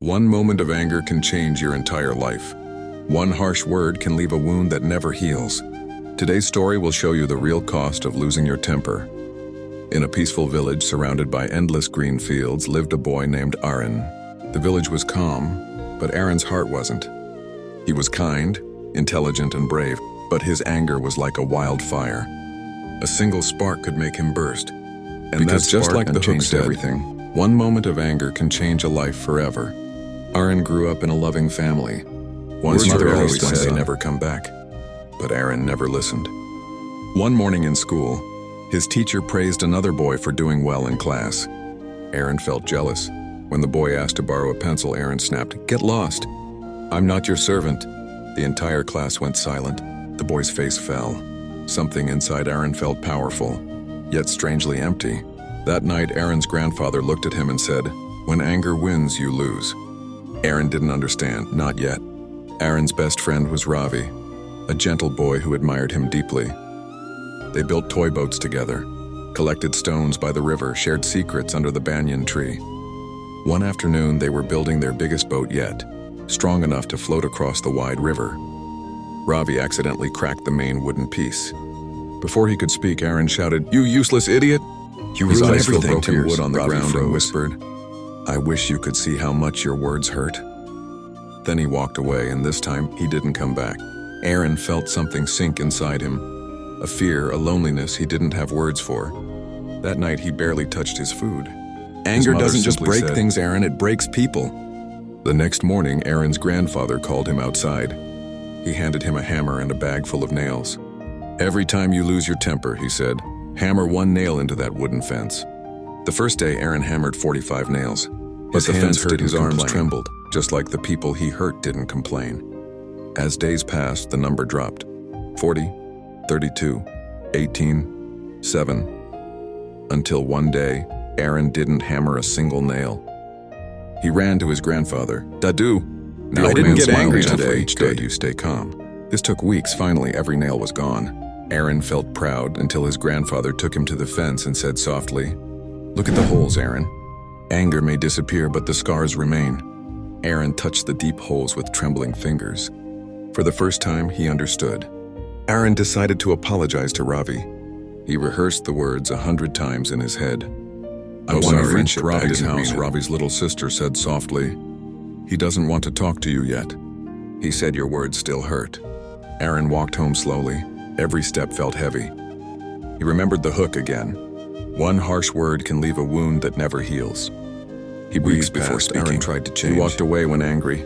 One moment of anger can change your entire life. One harsh word can leave a wound that never heals. Today's story will show you the real cost of losing your temper. In a peaceful village surrounded by endless green fields lived a boy named Aaron. The village was calm, but Aaron's heart wasn't. He was kind, intelligent, and brave, but his anger was like a wildfire. A single spark could make him burst. And Because that's just spark like the hook changed said, everything. one moment of anger can change a life forever. Aaron grew up in a loving family. Once His mother mother always always said said, he'd never come back. But Aaron never listened. One morning in school, his teacher praised another boy for doing well in class. Aaron felt jealous. When the boy asked to borrow a pencil, Aaron snapped, "Get lost. I'm not your servant." The entire class went silent. The boy's face fell. Something inside Aaron felt powerful, yet strangely empty. That night, Aaron's grandfather looked at him and said, "When anger wins, you lose." Aaron didn't understand, not yet. Aaron's best friend was Ravi, a gentle boy who admired him deeply. They built toy boats together, collected stones by the river, shared secrets under the banyan tree. One afternoon, they were building their biggest boat yet, strong enough to float across the wide river. Ravi accidentally cracked the main wooden piece. Before he could speak, Aaron shouted, "You useless idiot!" You His ruined eyes filled everything, broken Tears. wood on the Ravi ground and froze. whispered, "I wish you could see how much your words hurt." Then he walked away, and this time he didn't come back. Aaron felt something sink inside him, a fear, a loneliness he didn't have words for. That night he barely touched his food. Anger mother doesn't just simply break said, things, Aaron, it breaks people. The next morning, Aaron's grandfather called him outside. He handed him a hammer and a bag full of nails. "Every time you lose your temper," he said, "hammer one nail into that wooden fence." The first day, Aaron hammered 45 nails. His hands hurt, his arms trembled, just like the people he hurt didn't complain. As days passed, the number dropped. 40, 32, 18, 7. Until one day, Aaron didn't hammer a single nail. He ran to his grandfather. "Dadu, I didn't get angry today." Each day you stay calm." This took weeks. Finally, every nail was gone. Aaron felt proud until his grandfather took him to the fence and said softly, "Look at the holes, Aaron. Anger may disappear, but the scars remain." Aaron touched the deep holes with trembling fingers. For the first time, he understood. Aaron decided to apologize to Ravi. He rehearsed the words 100 times in his head. "I want a friendship back in his house," Ravi's little sister said softly. "He doesn't want to talk to you yet." He said your words still hurt. Aaron walked home slowly. Every step felt heavy. He remembered the hook again. One harsh word can leave a wound that never heals. He breathed before speaking. Aaron tried to change. He walked away when angry.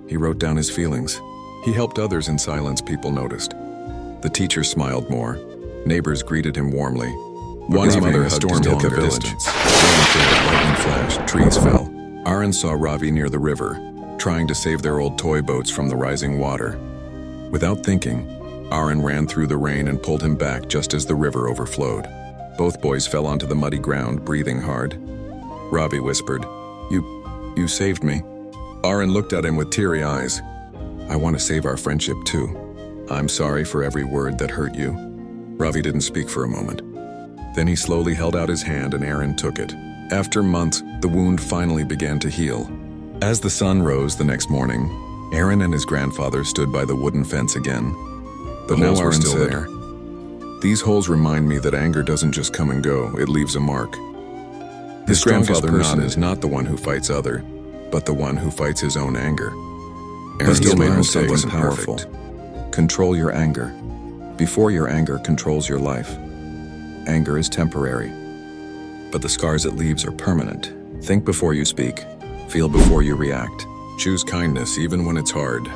He wrote down his feelings. He helped others in silence. People noticed. The teacher smiled more. Neighbors greeted him warmly. One mother hugged him in the village. Lightning flashed. Trees fell. Aaron saw Ravi near the river, trying to save their old toy boats from the rising water. Without thinking, Aaron ran through the rain and pulled him back just as the river overflowed. Both boys fell onto the muddy ground, breathing hard. Ravi whispered, You saved me." Aaron looked at him with teary eyes. "I want to save our friendship too. I'm sorry for every word that hurt you." Ravi didn't speak for a moment. Then he slowly held out his hand and Aaron took it. After months, the wound finally began to heal. As the sun rose the next morning, Aaron and his grandfather stood by the wooden fence again. But now Aaron still there. "These holes remind me that anger doesn't just come and go, it leaves a mark." His grandfather is not the one who fights other, but the one who fights his own anger. Aaron still made mistakes and powerful. Control your anger. Before your anger controls your life. Anger is temporary, but the scars it leaves are permanent. Think before you speak. Feel before you react. Choose kindness even when it's hard.